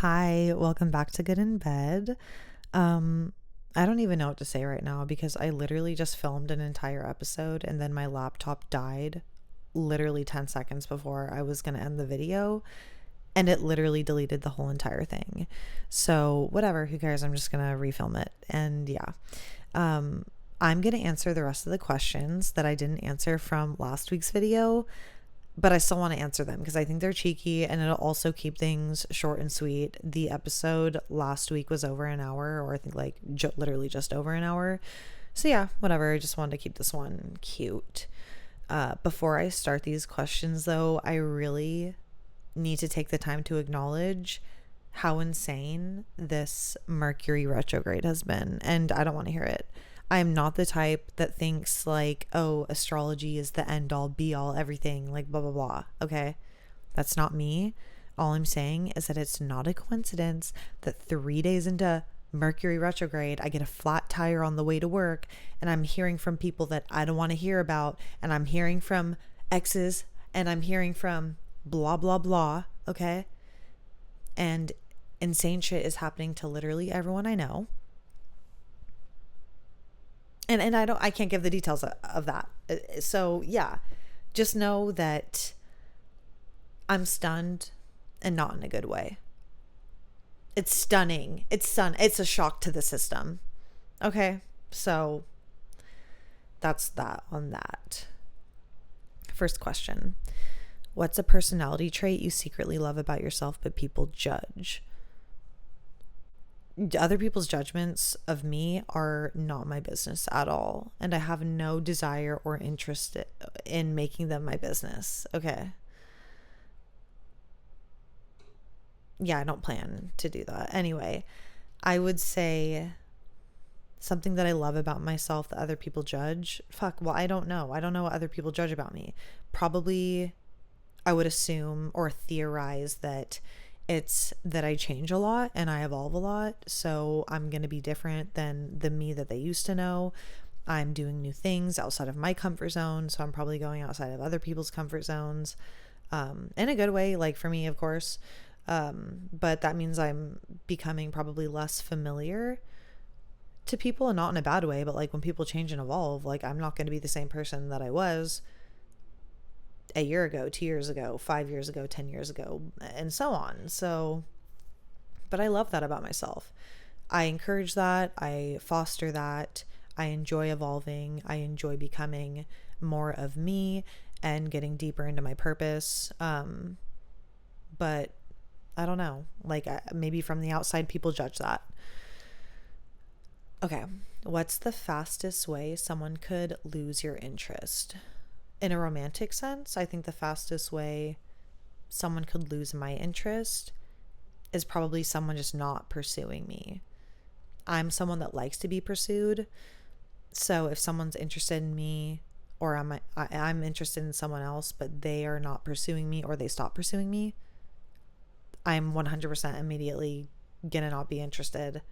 Hi, welcome back to Good in Bed. Um, I don't even know what to say right now because I literally just filmed an entire episode and then my laptop died literally 10 seconds before I was going to end the video and it literally deleted the whole entire thing. So, whatever, who cares? I'm just going to refilm it. And yeah. Um, I'm going to answer the rest of the questions that I didn't answer from last week's video, but I still want to answer them because I think they're cheeky and it'll also keep things short and sweet. The episode last week was over an hour, or I think like literally just over an hour. So yeah, whatever. I just wanted to keep this one cute. Before I start these questions, though, I really need to take the time to acknowledge how insane this Mercury retrograde has been, and I don't want to hear it. I am not the type that thinks like, oh, astrology is the end all be all everything, like blah blah blah. Okay? That's not me. All I'm saying is that it's not a coincidence that 3 days into Mercury retrograde, I get a flat tire on the way to work and I'm hearing from people that I don't want to hear about, and I'm hearing from exes, and I'm hearing from blah blah blah, okay? And insane shit is happening to literally everyone I know. And I can't give the details of that. So yeah, just know that I'm stunned, and not in a good way. It's stunning. It's a shock to the system. Okay? So that's that on that. First question. What's a personality trait you secretly love about yourself but people judge? Other people's judgments of me are not my business at all, and I have no desire or interest in making them my business. Okay? Yeah, I don't plan to do that. Anyway, I would say something that I love about myself that other people judge. Fuck, well, I don't know. I don't know what other people judge about me. Probably I would assume or theorize that it's that I change a lot and I evolve a lot. So I'm going to be different than the me that they used to know. I'm doing new things outside of my comfort zone. So I'm probably going outside of other people's comfort zones, in a good way, like for me, of course. But that means I'm becoming probably less familiar to people, and not in a bad way, but like when people change and evolve, like I'm not going to be the same person that I was a year ago, 2 years ago, 5 years ago, 10 years ago, and so on. So, but I love that about myself. I encourage that. I foster that. I enjoy evolving. I enjoy becoming more of me and getting deeper into my purpose. But I don't know. Like maybe from the outside, people judge that. Okay. What's the fastest way someone could lose your interest? In a romantic sense, I think the fastest way someone could lose my interest is probably someone just not pursuing me. I'm someone that likes to be pursued. So if someone's interested in me, or I'm interested in someone else, but they are not pursuing me or they stop pursuing me, I'm 100% immediately gonna not be interested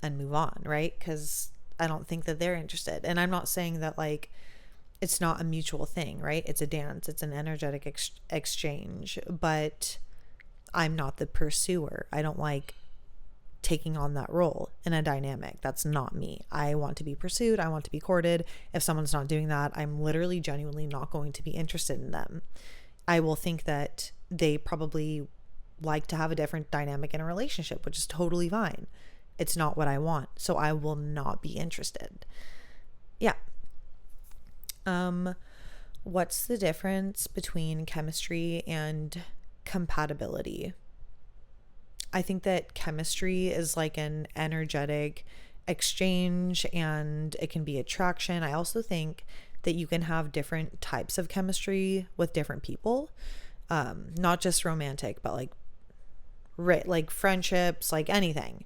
and move on, right? Because I don't think that they're interested. And I'm not saying that like it's not a mutual thing, right? It's a dance, it's an energetic exchange, but I'm not the pursuer. I don't like taking on that role in a dynamic. That's not me. I want to be pursued. I want to be courted. If someone's not doing that, I'm literally genuinely not going to be interested in them. I will think that they probably like to have a different dynamic in a relationship, which is totally fine. It's not what I want, so I will not be interested. Yeah. What's the difference between chemistry and compatibility? I think that chemistry is like an energetic exchange and it can be attraction. I also think that you can have different types of chemistry with different people, not just romantic, but like friendships, like anything.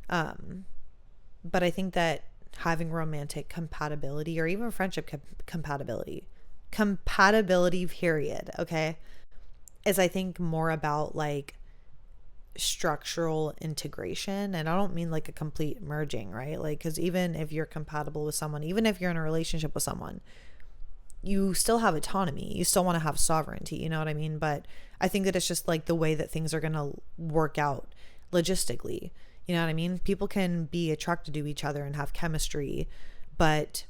But I think that having romantic compatibility or even friendship compatibility period, okay, is I think more about like structural integration. And I don't mean like a complete merging, right? Like, because even if you're compatible with someone, even if you're in a relationship with someone, you still have autonomy. You still want to have sovereignty, you know what I mean? But I think that it's just like the way that things are going to work out logistically. You know what I mean? People can be attracted to each other and have chemistry, but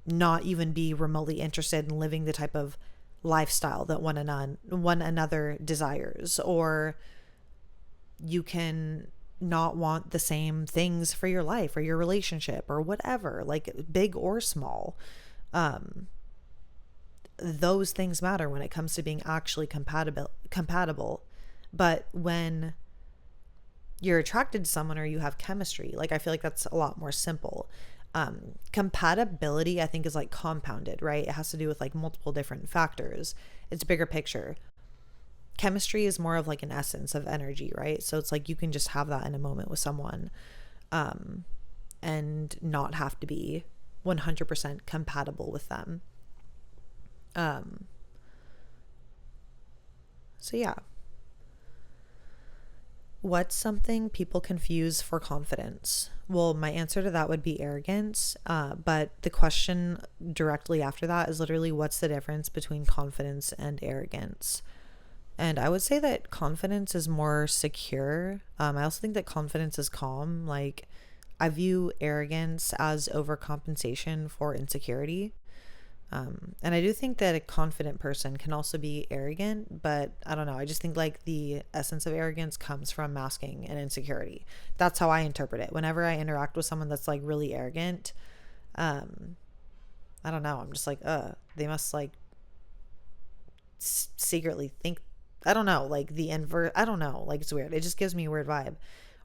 not even be remotely interested in living the type of lifestyle that one another desires. Or you can not want the same things for your life or your relationship or whatever, like big or small. Those things matter when it comes to being actually compatible. But when you're attracted to someone or you have chemistry, like I feel like that's a lot more simple. Compatibility, I think, is like compounded, right? It has to do with like multiple different factors. It's a bigger picture. Chemistry is more of like an essence of energy, right? So it's like you can just have that in a moment with someone, and not have to be 100% compatible with them. So yeah. What's something people confuse for confidence? Well, my answer to that would be arrogance. But the question directly after that is literally, what's the difference between confidence and arrogance? And I would say that confidence is more secure. I also think that confidence is calm. Like, I view arrogance as overcompensation for insecurity. And I do think that a confident person can also be arrogant, but I don't know. I just think like the essence of arrogance comes from masking an insecurity. That's how I interpret it. Whenever I interact with someone that's like really arrogant, I don't know. I'm just like, they must like secretly think, I don't know, like the invert. I don't know. Like, it's weird. It just gives me a weird vibe.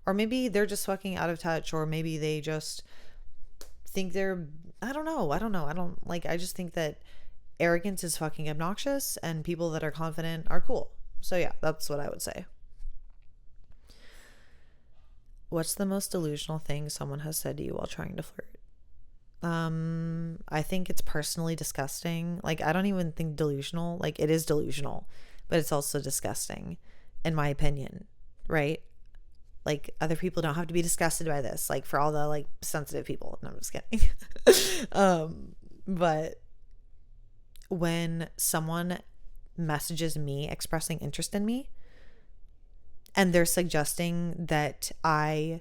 Or maybe they're just fucking out of touch, or maybe they just think they're, I don't know. I just think that arrogance is fucking obnoxious and people that are confident are cool. So yeah, that's what I would say. What's the most delusional thing someone has said to you while trying to flirt? I think it's personally disgusting. Like, I don't even think delusional. Like, it is delusional, but it's also disgusting, in my opinion, right? Like, other people don't have to be disgusted by this. Like, for all the like sensitive people. No, I'm just kidding. But when someone messages me expressing interest in me and they're suggesting that I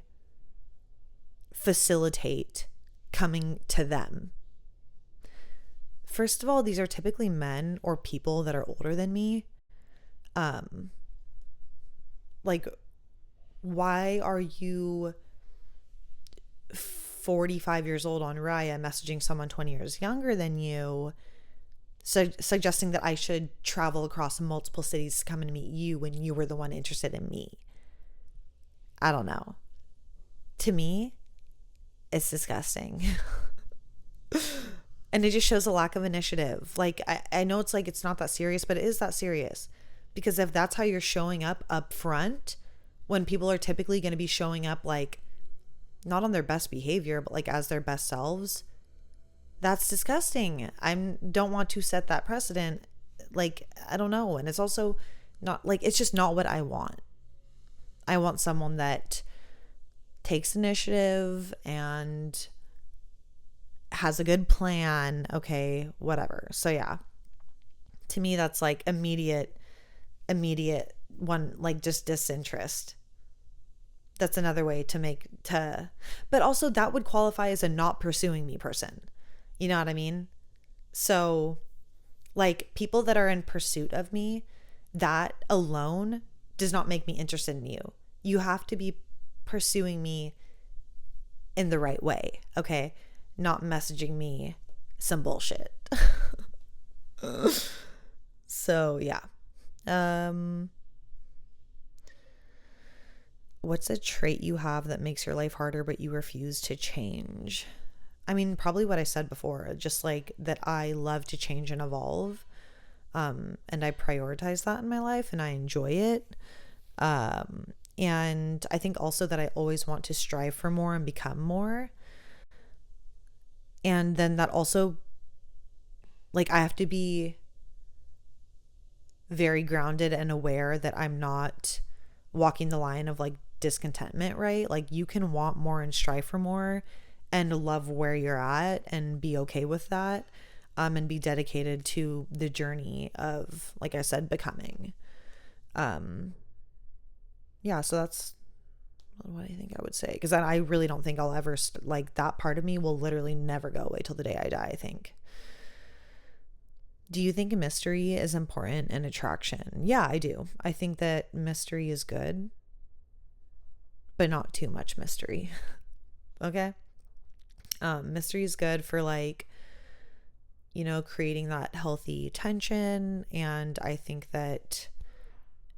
facilitate coming to them. First of all, these are typically men or people that are older than me. Like, why are you 45 years old on Raya messaging someone 20 years younger than you, suggesting that I should travel across multiple cities to come and meet you when you were the one interested in me? I don't know. To me, it's disgusting. And it just shows a lack of initiative. Like, I know it's like it's not that serious, but it is that serious. Because if that's how you're showing up front, when people are typically going to be showing up like not on their best behavior, but like as their best selves, that's disgusting. I don't want to set that precedent. Like, I don't know. And it's also not like, it's just not what I want. I want someone that takes initiative and has a good plan. Okay, whatever. So yeah, to me, that's like immediate one, like just disinterest. That's another way but also that would qualify as a not pursuing me person. You know what I mean? So like, people that are in pursuit of me, that alone does not make me interested in you. You have to be pursuing me in the right way, okay? Not messaging me some bullshit. So yeah. What's a trait you have that makes your life harder but you refuse to change? I mean, probably what I said before, just like that I love to change and evolve. And I prioritize that in my life and I enjoy it. And I think also that I always want to strive for more and become more. And then that also, like, I have to be very grounded and aware that I'm not walking the line of like discontentment, right? Like, you can want more and strive for more and love where you're at and be okay with that. and be dedicated to the journey of, like I said, becoming. Um, yeah, so that's what I think I would say. Because I really don't think I'll ever, like, that part of me will literally never go away till the day I die, I think. Do you think mystery is important in attraction? Yeah, I do. I think that mystery is good, but not too much mystery. Okay? Mystery is good for, like, creating that healthy tension. And I think that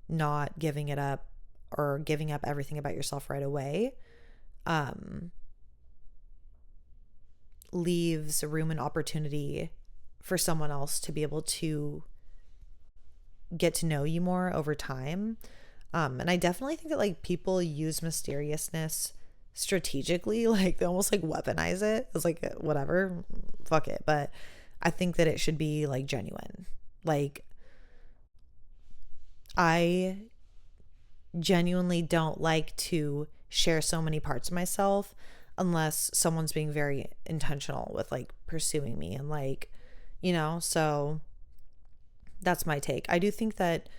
not giving it up or giving up everything about yourself right away um, leaves room and opportunity for someone else to be able to get to know you more over time. And I definitely think that, like, people use mysteriousness strategically, like they almost like weaponize it. It's like, whatever, fuck it. But I think that it should be like genuine. Like, I genuinely don't like to share so many parts of myself unless someone's being very intentional with, like, pursuing me and, like, so that's my take. I do think that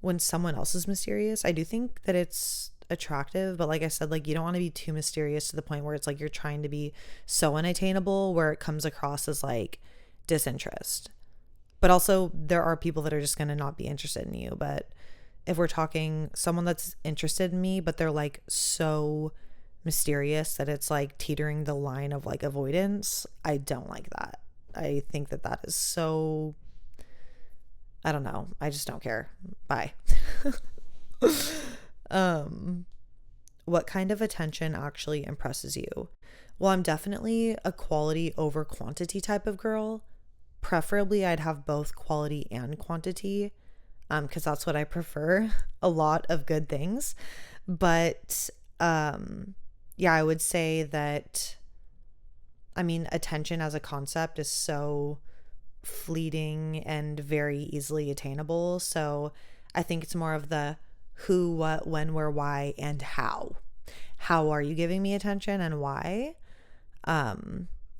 when someone else is mysterious, I do think that it's attractive, but like I said, like, you don't want to be too mysterious to the point where it's like you're trying to be so unattainable where it comes across as like disinterest. But also there are people that are just going to not be interested in you. But if we're talking someone that's interested in me, but they're like so mysterious that it's like teetering the line of like avoidance, I don't like that. I think that that is so, I don't know. I just don't care. Bye. um, what kind of attention actually impresses you? Well, I'm definitely a quality over quantity type of girl. Preferably, I'd have both quality and quantity, because that's what I prefer. A lot of good things. But yeah, I would say that, I mean, attention as a concept is so fleeting and very easily attainable. So I think it's more of the who, what, when, where, why, and how. How are you giving me attention and why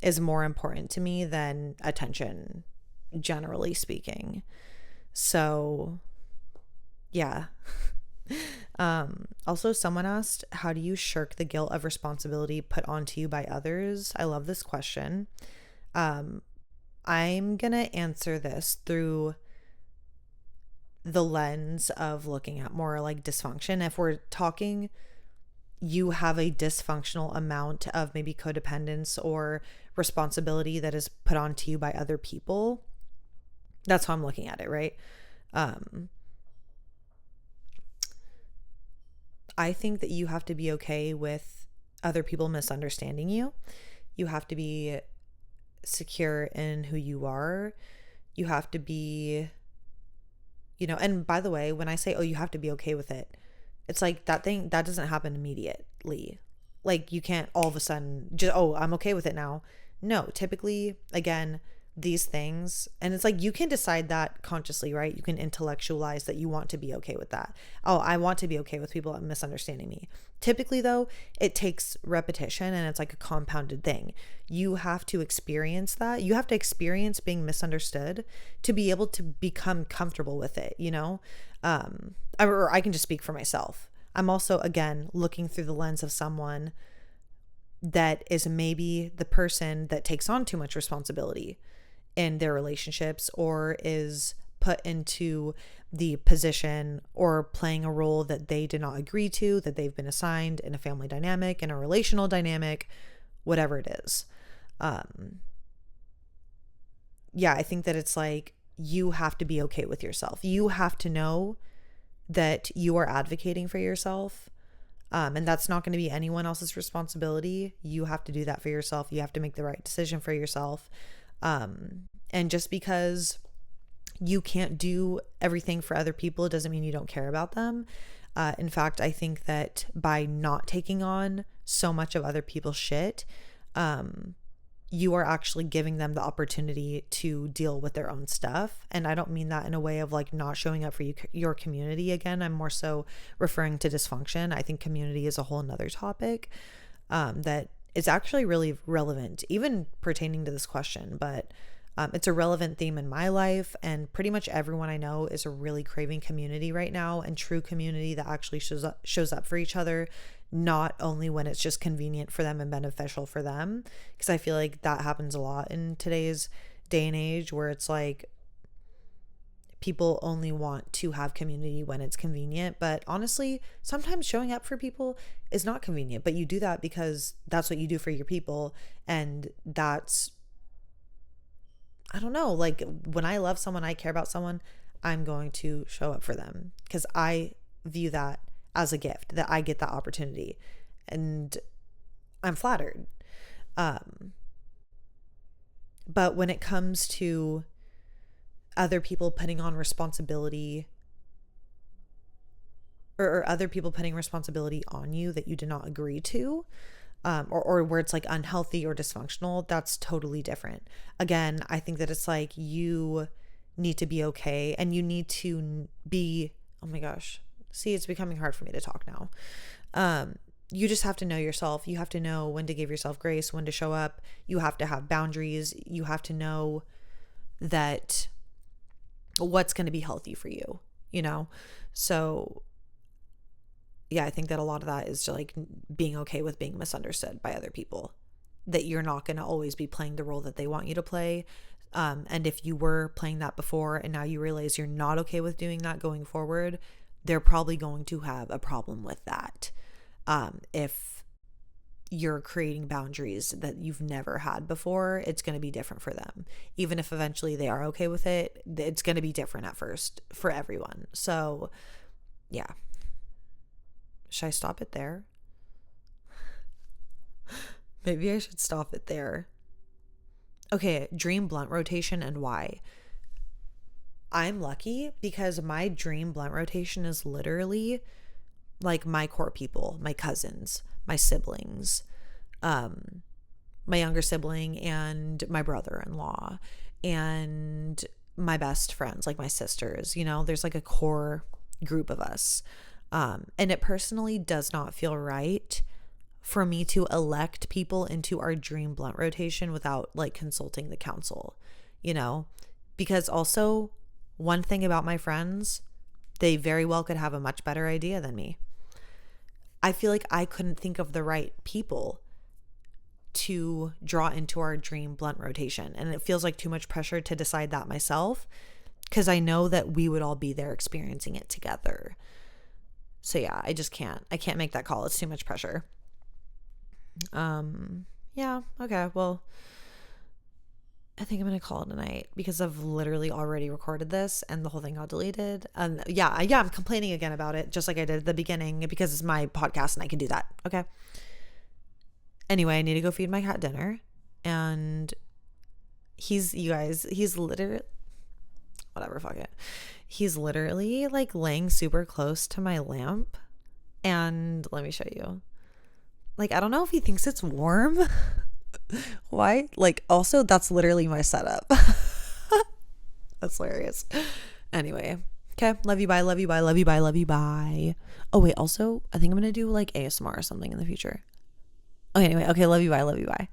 is more important to me than attention, generally speaking. So yeah. Also, someone asked, how do you shirk the guilt of responsibility put onto you by others? I love this question. I'm going to answer this through the lens of looking at more like dysfunction. If we're talking, you have a dysfunctional amount of maybe codependence or responsibility that is put onto you by other people. That's how I'm looking at it, right? I think that you have to be okay with other people misunderstanding you. You have to be secure in who you are. You have to be, and by the way, when I say, oh, you have to be okay with it, it's like that doesn't happen immediately. Like, you can't all of a sudden just, oh, I'm okay with it now. No, typically, again, these things, and it's like you can decide that consciously, right? You can intellectualize that you want to be okay with that. Oh, I want to be okay with people misunderstanding me. Typically, though, it takes repetition and it's like a compounded thing. You have to experience that. You have to experience being misunderstood to be able to become comfortable with it, or I can just speak for myself. I'm also, again, looking through the lens of someone that is maybe the person that takes on too much responsibility in their relationships or is put into the position or playing a role that they did not agree to, that they've been assigned in a family dynamic, in a relational dynamic, whatever it is. Yeah, I think that it's like you have to be okay with yourself. You have to know that you are advocating for yourself. And that's not going to be anyone else's responsibility. You have to do that for yourself. You have to make the right decision for yourself. And just because you can't do everything for other people doesn't mean you don't care about them. In fact, I think that by not taking on so much of other people's shit, you are actually giving them the opportunity to deal with their own stuff. And I don't mean that in a way of like not showing up for your community. Again, I'm more so referring to dysfunction. I think community is a whole nother topic that is actually really relevant, even pertaining to this question. But It's a relevant theme in my life, and pretty much everyone I know is really craving community right now, and true community that actually shows up for each other, not only when it's just convenient for them and beneficial for them. Because I feel like that happens a lot in today's day and age, where it's like people only want to have community when it's convenient. But honestly, sometimes showing up for people is not convenient, but you do that because that's what you do for your people. And that's, I don't know, like when I love someone, I care about someone, I'm going to show up for them because I view that as a gift that I get the opportunity, and I'm flattered. Um, but when it comes to other people putting on responsibility, or other people putting responsibility on you that you did not agree to, or where it's like unhealthy or dysfunctional, that's totally different. Again, I think that it's like you need to be okay, and you need to be, oh my gosh, see, it's becoming hard for me to talk now. You just have to know yourself. You have to know when to give yourself grace, when to show up. You have to have boundaries. You have to know that what's going to be healthy for you, you know? So yeah, I think that a lot of that is just like being okay with being misunderstood by other people, that you're not going to always be playing the role that they want you to play. And if you were playing that before and now you realize you're not okay with doing that going forward, they're probably going to have a problem with that. If you're creating boundaries that you've never had before, it's going to be different for them. Even if eventually they are okay with it, it's going to be different at first for everyone. So yeah. Should I stop it there? Maybe I should stop it there. Okay, dream blunt rotation and why. I'm lucky because my dream blunt rotation is literally like my core people, my cousins, my siblings, my younger sibling and my brother-in-law and my best friends, like my sisters. You know, there's like a core group of us. And it personally does not feel right for me to elect people into our dream blunt rotation without like consulting the council, you know, because also one thing about my friends, they very well could have a much better idea than me. I feel like I couldn't think of the right people to draw into our dream blunt rotation. And it feels like too much pressure to decide that myself, because I know that we would all be there experiencing it together. So yeah, I can't make that call. It's too much pressure. Yeah, okay. Well, I think I'm going to call it a night because I've literally already recorded this and the whole thing got deleted. And yeah, I'm complaining again about it, just like I did at the beginning, because it's my podcast and I can do that. Okay. Anyway, I need to go feed my cat dinner, and he's literally, whatever, fuck it. He's literally like laying super close to my lamp, and let me show you. Like, I don't know if he thinks it's warm. Why? Like, also, that's literally my setup. That's hilarious. Anyway, okay. Love you. Bye. Love you. Bye. Love you. Bye. Love you. Bye. Oh, wait. Also, I think I'm going to do like ASMR or something in the future. Okay. Anyway. Okay. Love you. Bye. Love you. Bye.